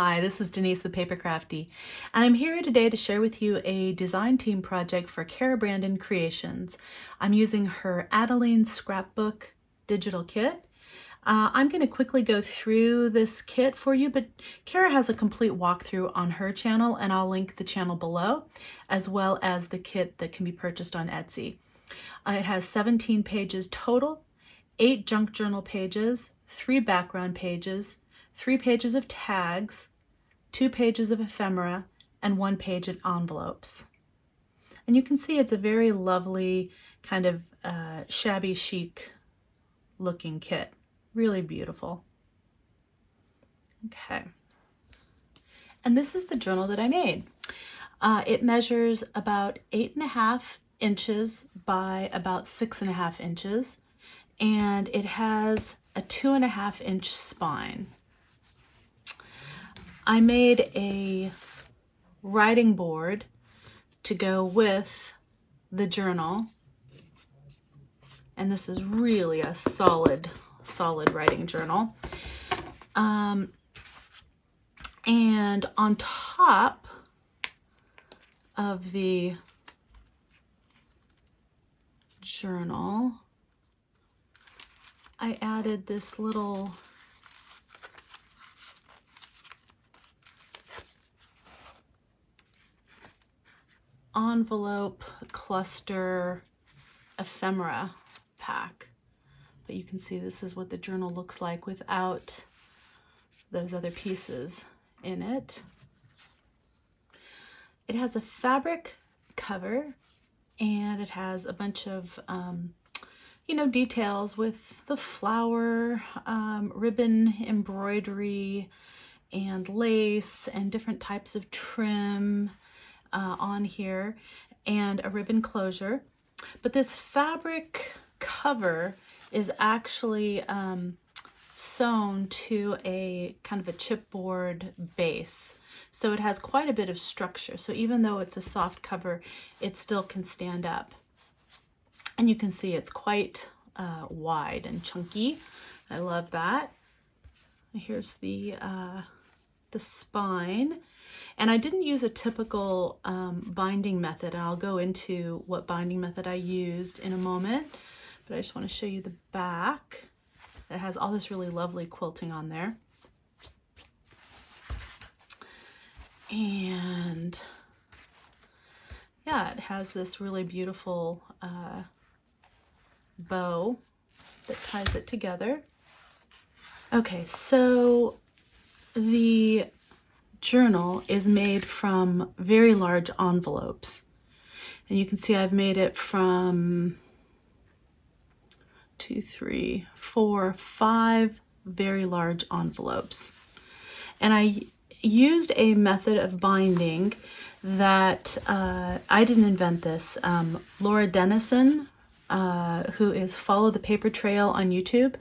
Hi, this is Denise the Paper Crafty, and I'm here today to share with you a design team project for Cara Creations. I'm using her Adeline Scrapbook digital kit. I'm going to quickly go through this kit for you, but Cara has a complete walkthrough on her channel, and I'll link the channel below, as well as the kit that can be purchased on Etsy. It has 17 pages total, 8 junk journal pages, 3 background pages, 3 pages of tags, 2 pages of ephemera, and 1 page of envelopes. And you can see it's a very lovely kind of shabby chic looking kit. Really beautiful. Okay. And this is the journal that I made. It measures about 8.5 inches by about 6.5 inches, and it has a 2.5 inch spine. I made a writing board to go with the journal, and this is really a solid writing journal. And on top of the journal, I added this little envelope cluster ephemera pack. But you can see this is what the journal looks like without those other pieces in it. It has a fabric cover, and it has a bunch of details with the flower, ribbon embroidery, and lace, and different types of trim on here, and a ribbon closure. But this fabric cover is actually sewn to a kind of a chipboard base. So it has quite a bit of structure. So even though it's a soft cover, it still can stand up. And you can see it's quite wide and chunky. I love that. Here's the spine. And I didn't use a typical binding method. I'll go into what binding method I used in a moment, but I just want to show you the back. It has all this really lovely quilting on there. And yeah, it has this really beautiful bow that ties it together. Okay, so the journal is made from very large envelopes, and you can see I've made it from 2, 3, 4, 5 very large envelopes. And I used a method of binding that I didn't invent this. Laura Dennison, who is Follow the Paper Trail on YouTube,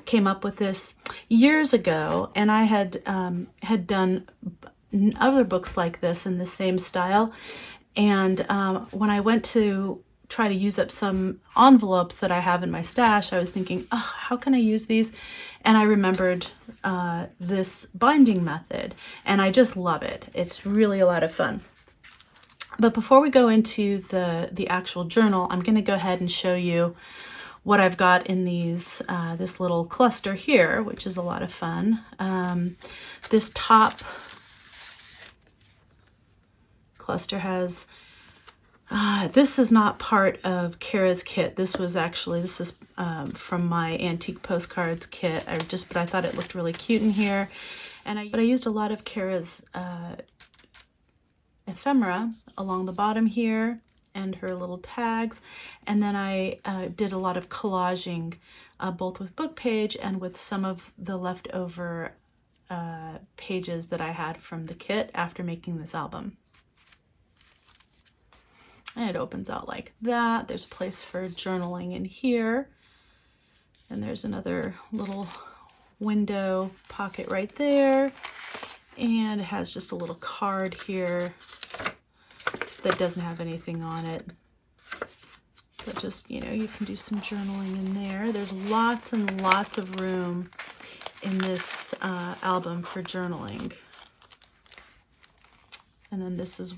came up with this years ago, and I had done other books like this in the same style. And when I went to try to use up some envelopes that I have in my stash, I was thinking, oh, how can I use these? And I remembered this binding method, and I just love it. It's really a lot of fun. But before we go into the actual journal, I'm going to go ahead and show you what I've got in these this little cluster here, which is a lot of fun. This top cluster has this is not part of Cara's kit. This is from my antique postcards kit. But I thought it looked really cute in here, but I used a lot of Cara's ephemera along the bottom here and her little tags, and then I did a lot of collaging both with book page and with some of the leftover pages that I had from the kit after making this album. And it opens out like that. There's a place for journaling in here, and there's another little window pocket right there, and it has just a little card here that doesn't have anything on it, but just, you can do some journaling in there. There's lots and lots of room in this album for journaling. And then this is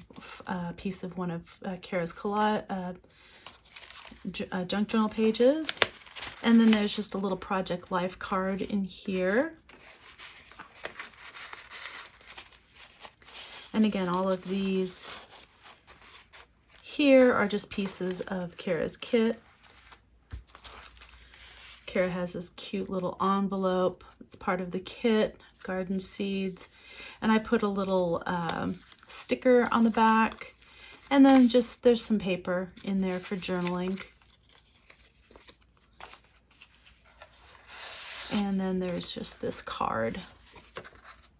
a piece of one of Cara's junk journal pages. And then there's just a little Project Life card in here. And again, all of these here are just pieces of Cara's kit. Cara has this cute little envelope. It's part of the kit, garden seeds. And I put a little sticker on the back. And then just there's some paper in there for journaling. And then there's just this card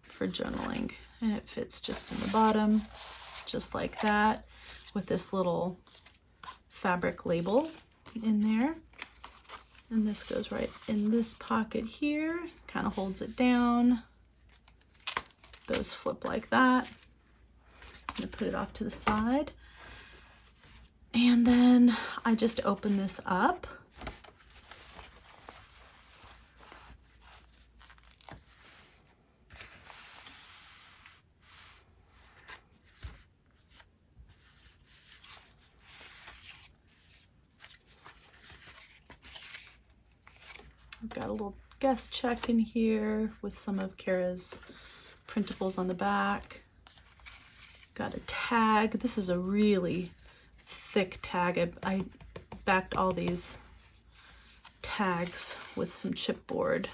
for journaling. And it fits just in the bottom, just like that, with this little fabric label in there. And this goes right in this pocket here, kind of holds it down. Those flip like that. I'm gonna put it off to the side. And then I just open this up. I've got a little guest check in here with some of Cara's printables on the back. Got a tag. This is a really thick tag. I backed all these tags with some chipboard.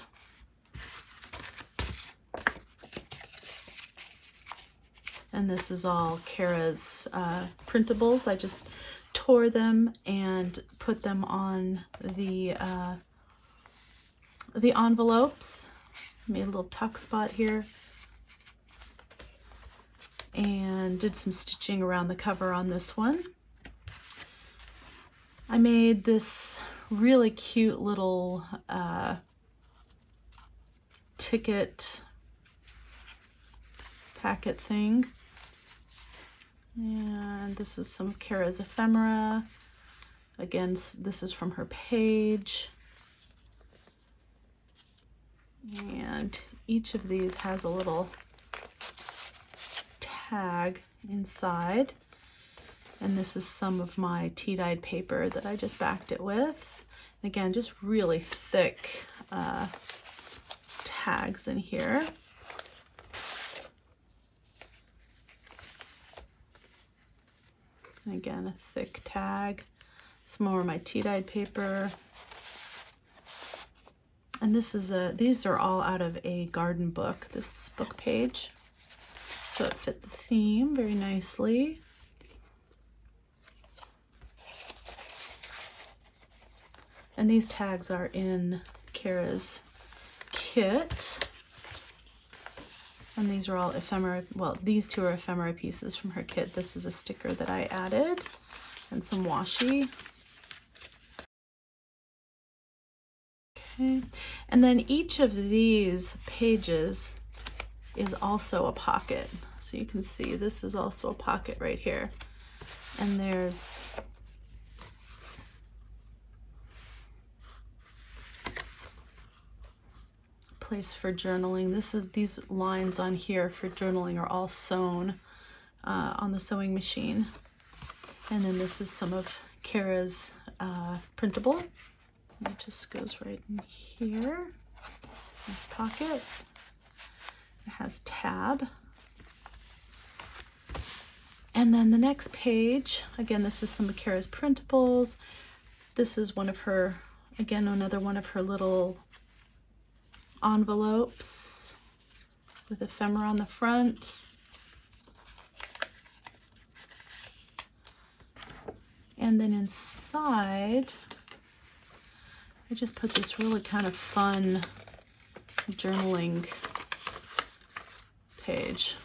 And this is all Cara's printables. I just tore them and put them on the envelopes. Made a little tuck spot here and did some stitching around the cover on this one. I made this really cute little ticket packet thing. And this is some of Cara's ephemera. Again, this is from her page. And each of these has a little tag inside. And this is some of my tea-dyed paper that I just backed it with. Again, just really thick tags in here. And again, a thick tag. Some more of my tea-dyed paper. And this is these are all out of a garden book, this book page. So it fit the theme very nicely. And these tags are in Cara's kit. And these are all ephemera, well, these two are ephemera pieces from her kit. This is a sticker that I added and some washi. Okay, and then each of these pages is also a pocket. So you can see this is also a pocket right here. And there's a place for journaling. These lines on here for journaling are all sewn on the sewing machine. And then this is some of Cara's printable. It just goes right in here, this pocket. It has tab. And then the next page, again, this is some of Cara's printables. This is one of her, again, another one of her little envelopes with ephemera on the front. And then inside, I just put this really kind of fun journaling page.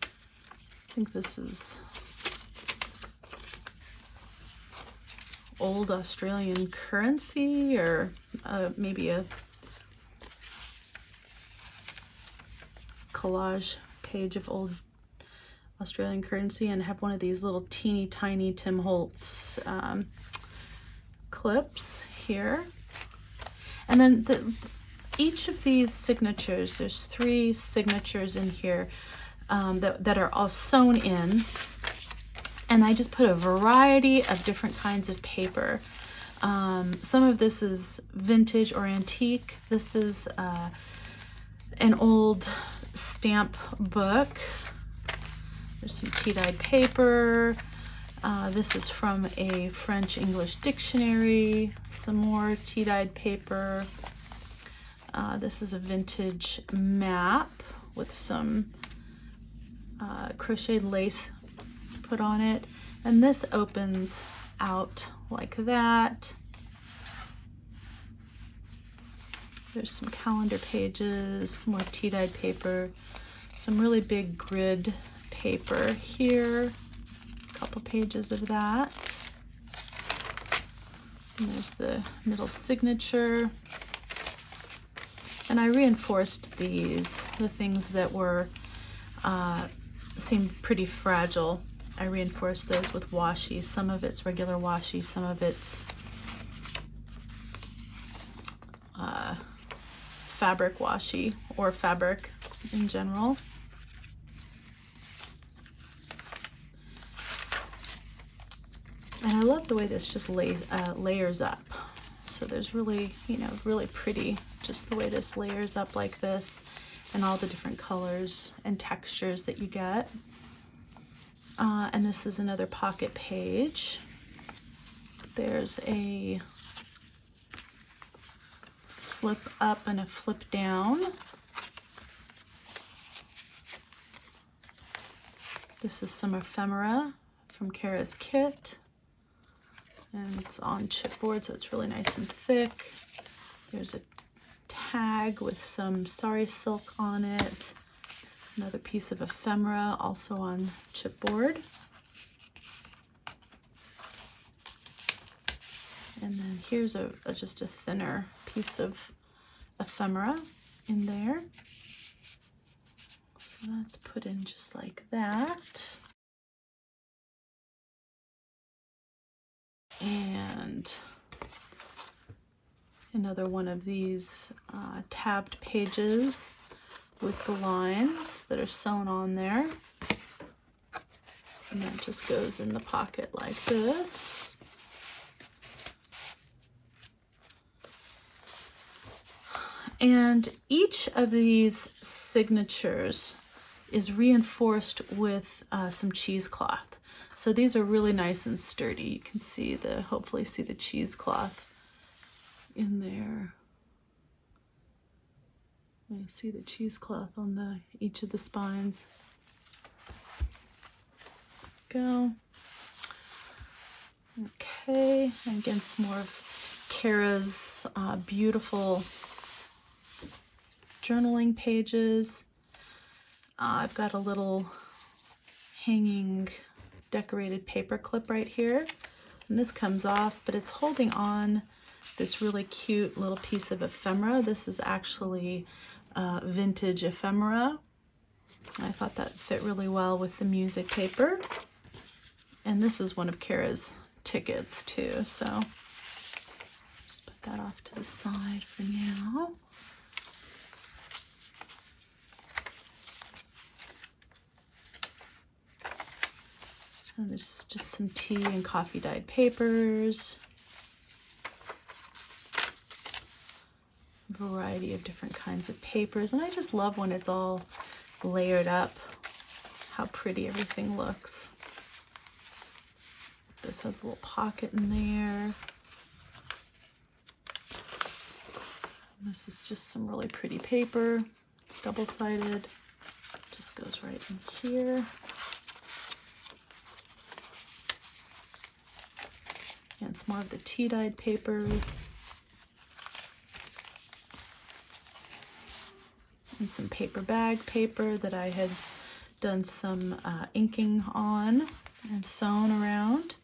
I think this is old Australian currency, or maybe a collage page of old Australian currency, and have one of these little teeny tiny Tim Holtz clips here. And then each of these signatures, there's 3 signatures in here. that are all sewn in. And I just put a variety of different kinds of paper. Some of this is vintage or antique. This is an old stamp book. There's some tea-dyed paper. This is from a French-English dictionary. Some more tea-dyed paper. This is a vintage map with some crocheted lace put on it. And this opens out like that. There's some calendar pages, some more tea-dyed paper, some really big grid paper here, a couple pages of that. And there's the middle signature. And I reinforced these, the things that were seemed pretty fragile. I reinforced those with washi. Some of it's regular washi, some of it's fabric washi, or fabric in general. And I love the way this just layers up. So there's really, you know, really pretty, just the way this layers up like this, and all the different colors and textures that you get. And this is another pocket page. There's a flip up and a flip down. This is some ephemera from Cara's kit. And it's on chipboard, so it's really nice and thick. There's a tag with some sari silk on it. Another piece of ephemera, also on chipboard. And then here's just a thinner piece of ephemera in there. So that's put in just like that. And another one of these tabbed pages with the lines that are sewn on there. And that just goes in the pocket like this. And each of these signatures is reinforced with some cheesecloth. So these are really nice and sturdy. You can see hopefully see the cheesecloth in there. You see the cheesecloth on each of the spines. Go. Okay, and again, some more of Cara's beautiful journaling pages. I've got a little hanging decorated paper clip right here, and this comes off, but it's holding on this really cute little piece of ephemera. This is actually vintage ephemera. I thought that fit really well with the music paper. And this is one of Cara's tickets too, so just put that off to the side for now. And there's just some tea and coffee dyed papers. A variety of different kinds of papers. And I just love when it's all layered up, how pretty everything looks. This has a little pocket in there. And this is just some really pretty paper. It's double-sided. Just goes right in here. And some more of the tea-dyed paper. And some paper bag paper that I had done some inking on and sewn around.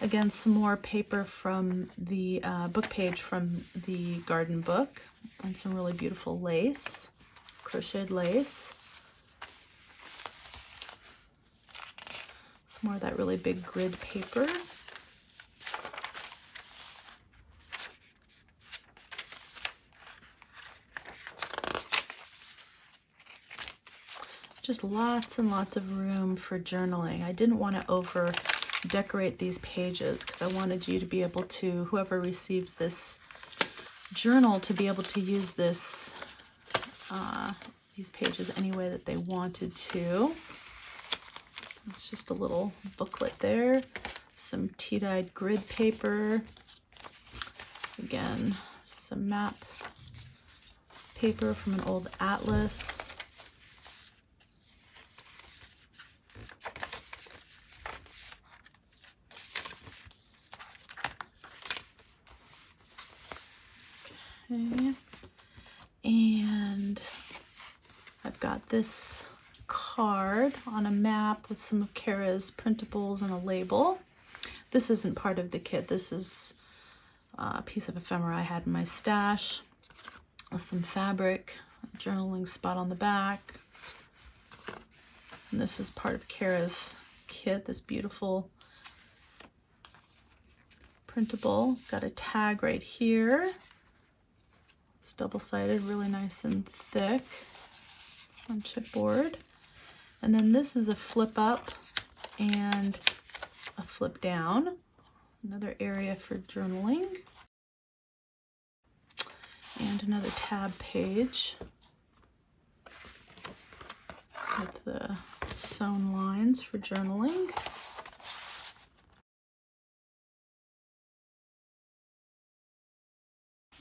Again, some more paper from the book page from the garden book, and some really beautiful lace, crocheted lace. Some more of that really big grid paper. just lots and lots of room for journaling. I didn't want to over decorate these pages because I wanted you to be able to, whoever receives this journal, to be able to use this these pages any way that they wanted to. It's just a little booklet there, some tea-dyed grid paper, again some map paper from an old atlas. Okay. And I've got this card on a map with some of Cara's printables and a label. This isn't part of the kit. This is a piece of ephemera I had in my stash with some fabric, a journaling spot on the back. And this is part of Cara's kit, this beautiful printable. Got a tag right here. It's double-sided, really nice and thick on chipboard. And then this is a flip up and a flip down. Another area for journaling. And another tab page with the sewn lines for journaling.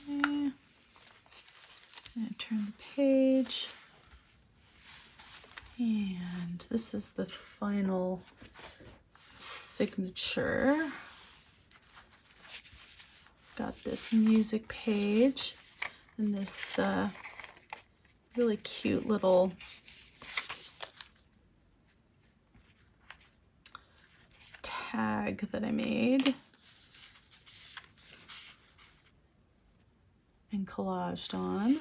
Okay. And turn the page. And this is the final signature. Got this music page and this really cute little tag that I made and collaged on.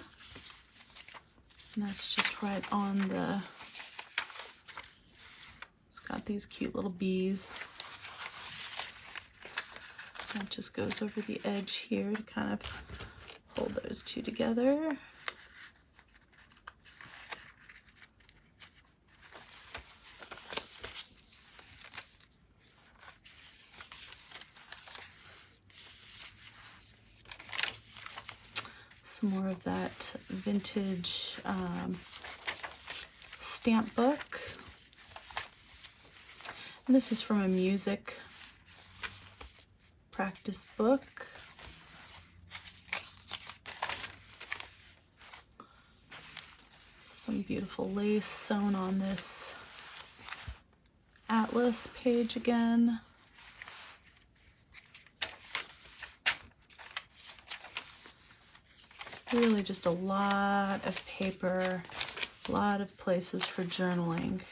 And that's just right on the, it's got these cute little bees. That just goes over the edge here to kind of hold those two together. Some more of that vintage stamp book. And this is from a music practice book. Some beautiful lace sewn on this atlas page again. Really just a lot of paper, a lot of places for journaling.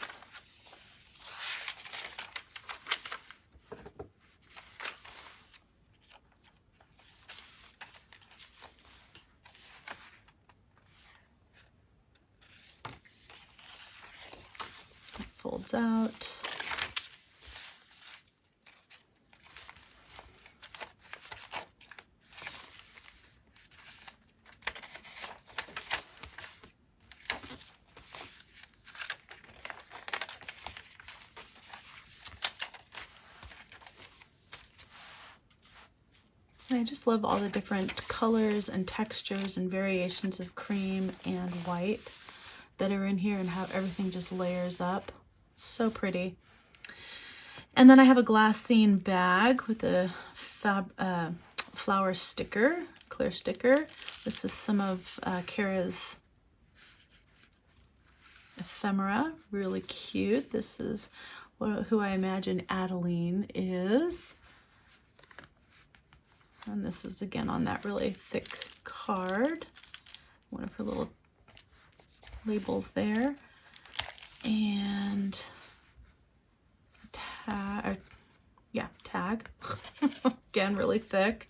It folds out. I just love all the different colors and textures and variations of cream and white that are in here and how everything just layers up. So pretty. And then I have a glassine bag with a flower sticker, clear sticker. This is some of Cara's ephemera, really cute. This is who I imagine Adeline is. And this is again on that really thick card. One of her little labels there. And tag. Again, really thick.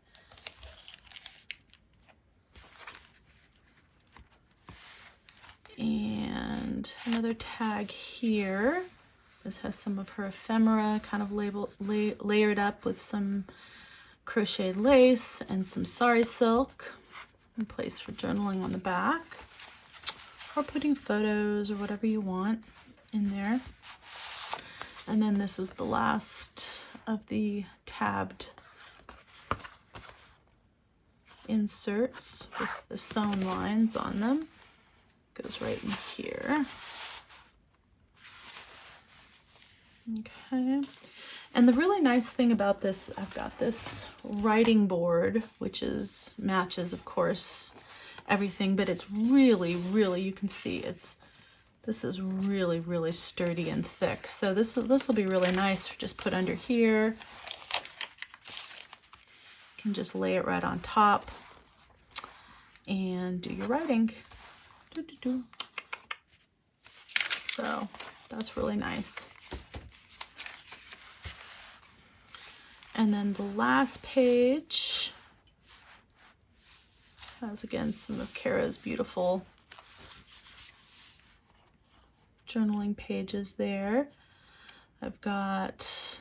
And another tag here. This has some of her ephemera kind of layered up with some crocheted lace and some sari silk in place for journaling on the back or putting photos or whatever you want. in there. And then this is the last of the tabbed inserts with the sewn lines on them. Goes right in here. Okay. And the really nice thing about this, I've got this writing board, which matches, of course, everything, but it's really, you can see this is really sturdy and thick. So this will be really nice to just put under here. You can just lay it right on top and do your writing. So that's really nice. And then the last page has, again, some of Cara's beautiful journaling pages there. I've got,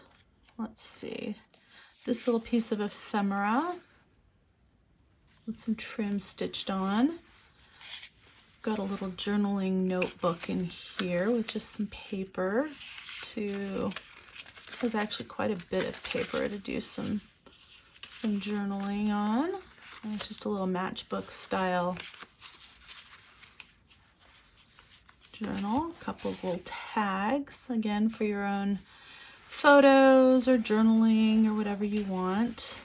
let's see, this little piece of ephemera with some trim stitched on. Got a little journaling notebook in here with just some paper there's actually quite a bit of paper to do some journaling on. And it's just a little matchbook style journal. A couple of little tags, again, for your own photos or journaling or whatever you want.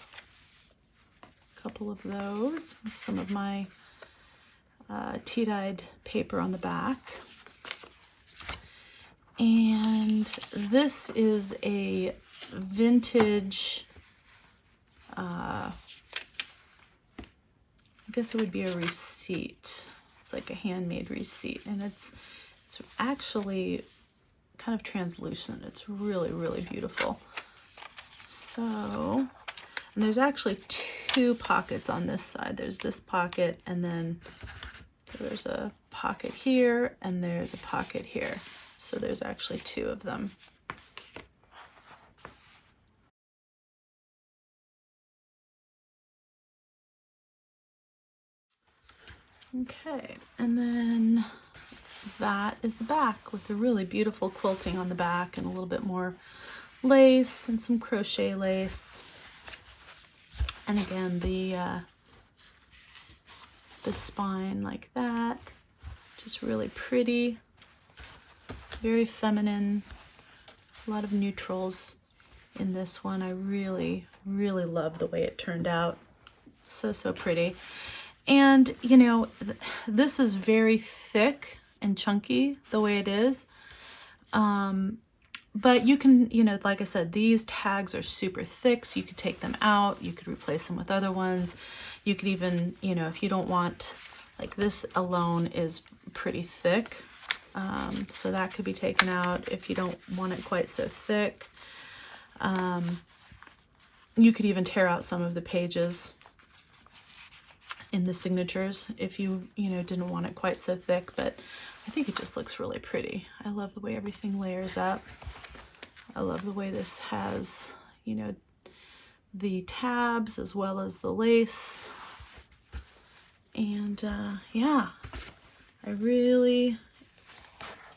A couple of those with some of my tea-dyed paper on the back. And this is a vintage, I guess it would be a receipt. It's like a handmade receipt, and it's actually kind of translucent. It's really beautiful. So, and there's actually two pockets on this side. There's this pocket, and then there's a pocket here, and there's a pocket here. So there's actually two of them. Okay, and then that is the back with the really beautiful quilting on the back and a little bit more lace and some crochet lace. And again, the spine like that, just really pretty. Very feminine, a lot of neutrals in this one. I really love the way it turned out. So pretty. And, you know, this is very thick and chunky the way it is. But you can, you know, like I said, these tags are super thick, so you could take them out. You could replace them with other ones. You could even, you know, if you don't want, like this alone is pretty thick. So that could be taken out if you don't want it quite so thick. You could even tear out some of the pages in the signatures if you didn't want it quite so thick, but I think it just looks really pretty. I love the way everything layers up. I love the way this has, you know, the tabs as well as the lace. And yeah, I really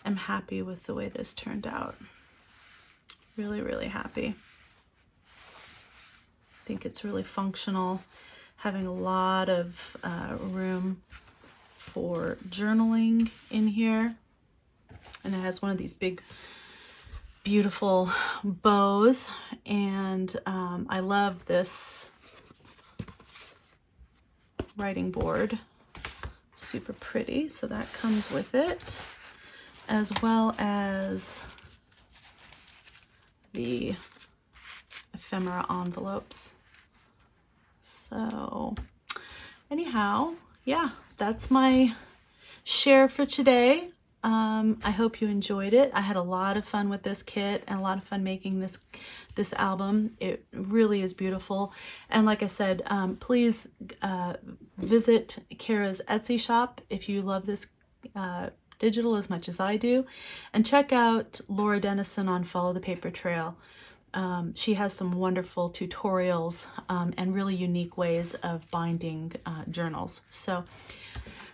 am happy with the way this turned out. Really happy. I think it's really functional, having a lot of room for journaling in here. And it has one of these big, beautiful bows. And I love this writing board. Super pretty. So that comes with it, as well as the ephemera envelopes. So anyhow, yeah, that's my share for today. I hope you enjoyed it. I had a lot of fun with this kit and a lot of fun making this album. It really is beautiful. And like I said, please visit Cara's Etsy shop if you love this digital as much as I do, and check out Laura Dennison on Follow the Paper Trail. She has some wonderful tutorials and really unique ways of binding journals.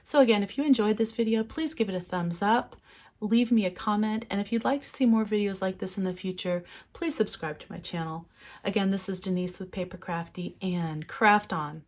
So again, if you enjoyed this video, please give it a thumbs up. leave me a comment, and if you'd like to see more videos like this in the future, please subscribe to my channel. Again, this is Denise with Paper Crafty, and craft on!